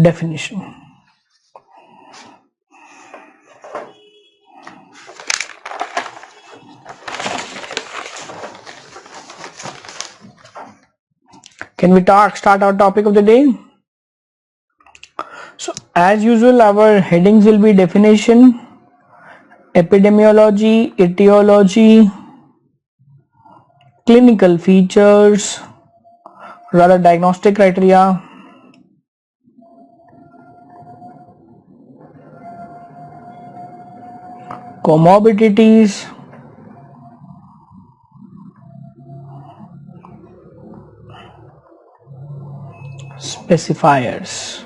definition. Can we start our topic of the day? So as usual, our headings will be definition, epidemiology, etiology, clinical features, rather diagnostic criteria, comorbidities, specifiers.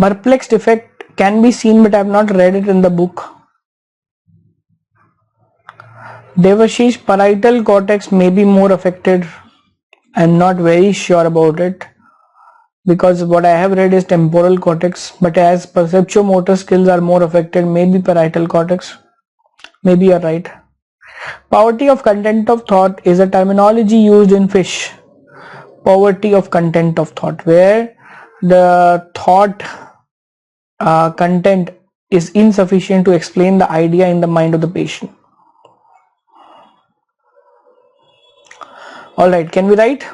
Perplexed effect can be seen, but I have not read it in the book. Devashish, parietal cortex may be more affected. I'm not very sure about it because what I have read is temporal cortex, but as perceptual-motor skills are more affected, maybe parietal cortex. Maybe you're right. Poverty of content of thought is a terminology used in fish. Poverty of content of thought, where the thought content is insufficient to explain the idea in the mind of the patient. Alright, can we write?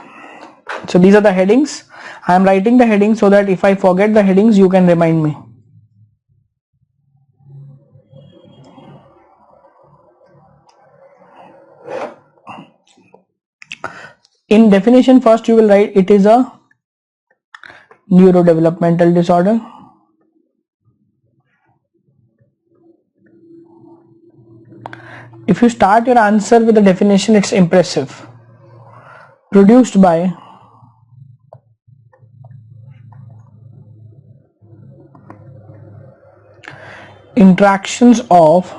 So these are the headings. I am writing the headings so that if I forget the headings, you can remind me. In definition, first you will write it is a neurodevelopmental disorder. If you start your answer with the definition, it's impressive. Produced by interactions of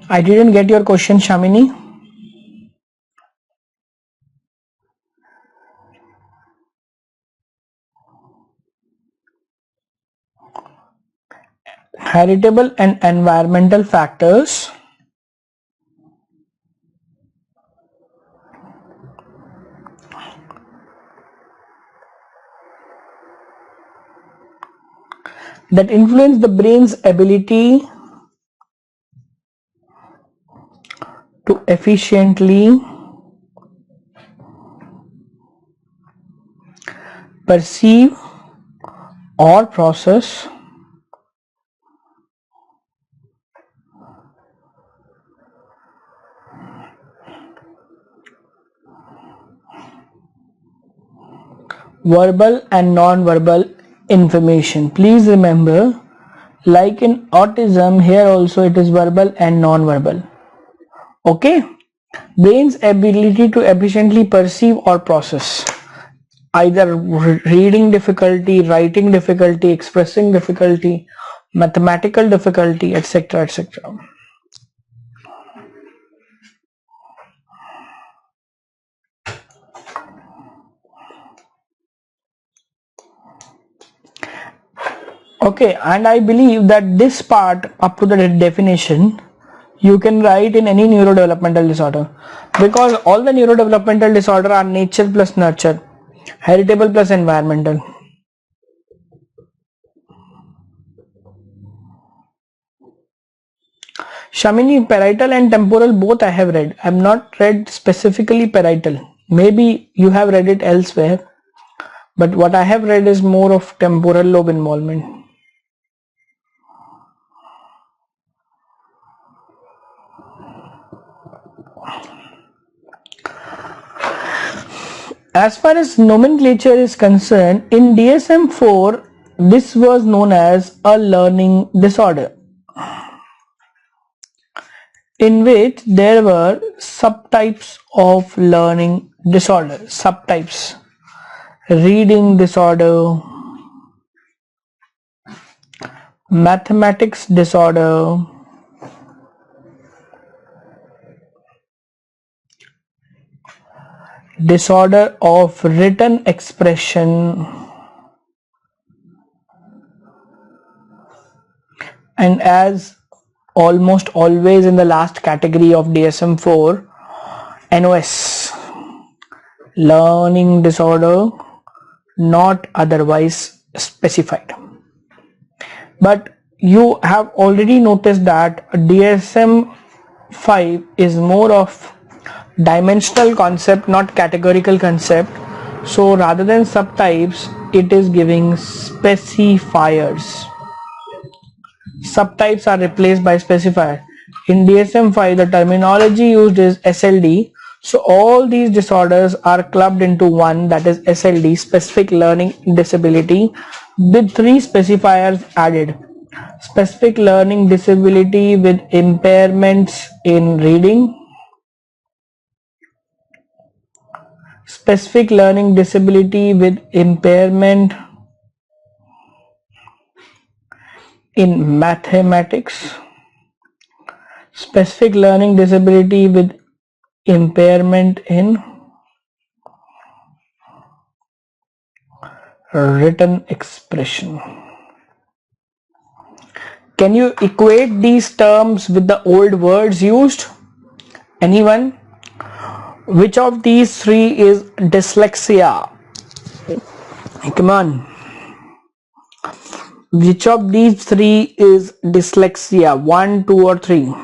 I didn't get your question, Shamini. Heritable and environmental factors that influence the brain's ability to efficiently perceive or process verbal and non-verbal information. Please remember, like in autism, here also it is verbal and non-verbal. Okay, brain's ability to efficiently perceive or process either reading difficulty, writing difficulty, expressing difficulty, mathematical difficulty, etc., etc. Okay, and I believe that this part up to the definition you can write in any neurodevelopmental disorder, because all the neurodevelopmental disorder are nature plus nurture, heritable plus environmental. Shamini, parietal and temporal both I have read. I have not read specifically parietal. Maybe you have read it elsewhere, but what I have read is more of temporal lobe involvement. As far as nomenclature is concerned, in DSM-4, this was known as a learning disorder, in which there were subtypes of learning disorder. Subtypes: reading disorder, mathematics disorder, disorder of written expression, and as almost always in the last category of DSM-4, NOS, learning disorder not otherwise specified. But you have already noticed that DSM-5 is more of dimensional concept, not categorical concept. So rather than subtypes, it is giving specifiers. Subtypes are replaced by specifier. In DSM-5, the terminology used is SLD. So all these disorders are clubbed into one, that is SLD, specific learning disability, with 3 specifiers added. Specific learning disability with impairments in reading, specific learning disability with impairment in mathematics, specific learning disability with impairment in written expression. Can you equate these terms with the old words used? Anyone? Which of these 3 is dyslexia? Come on. Which of these 3 is dyslexia? 1, 2 or 3?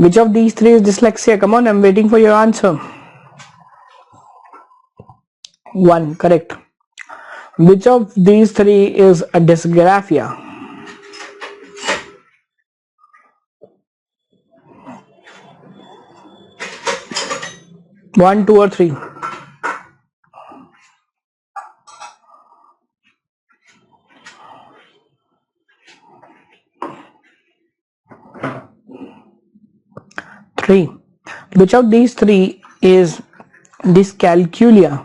Which of these 3 is dyslexia? Come on, I'm waiting for your answer. 1, correct. Which of these 3 is a dysgraphia? One, 2 or 3? Which of these 3 is dyscalculia?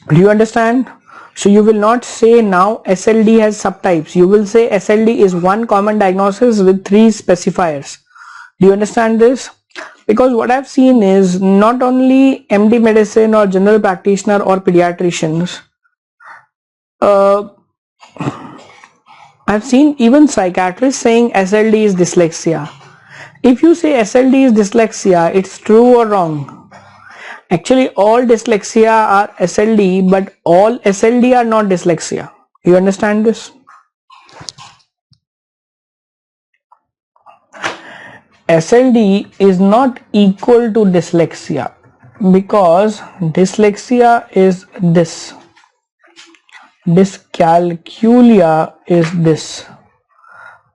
Do you understand? So you will not say now SLD has subtypes. You will say SLD is one common diagnosis with 3 specifiers. Do you understand this? Because what I've seen is not only MD medicine or general practitioner or pediatricians, I've seen even psychiatrists saying SLD is dyslexia. If you say SLD is dyslexia, it's true or wrong? Actually, all dyslexia are SLD, but all SLD are not dyslexia. You understand this? SLD is not equal to dyslexia, because dyslexia is this, dyscalculia is this,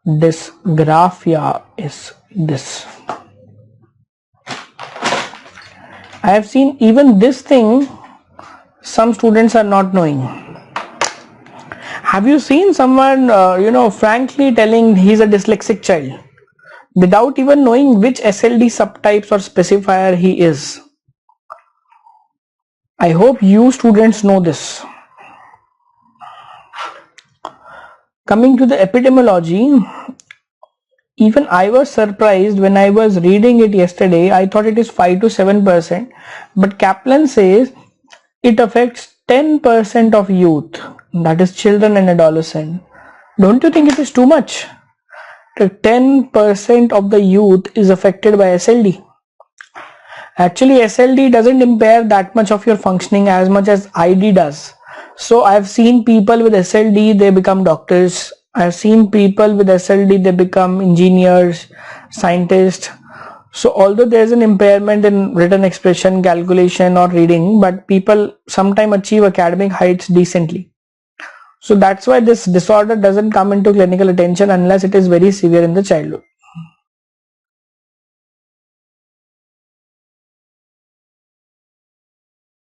dysgraphia is this. I have seen even this thing some students are not knowing. Have you seen someone frankly telling he's a dyslexic child without even knowing which SLD subtypes or specifier he is? I hope you students know this. Coming to the epidemiology, even I was surprised when I was reading it yesterday. I thought it is 5 to 7%, but Kaplan says it affects 10% of youth, that is children and adolescents. Don't you think it is too much? 10% of the youth is affected by SLD. Actually, SLD doesn't impair that much of your functioning as much as ID does. So I've seen people with SLD, they become doctors. I've seen people with SLD, they become engineers, scientists. So although there's an impairment in written expression, calculation or reading, but people sometimes achieve academic heights decently. So that's why this disorder doesn't come into clinical attention unless it is very severe in the childhood.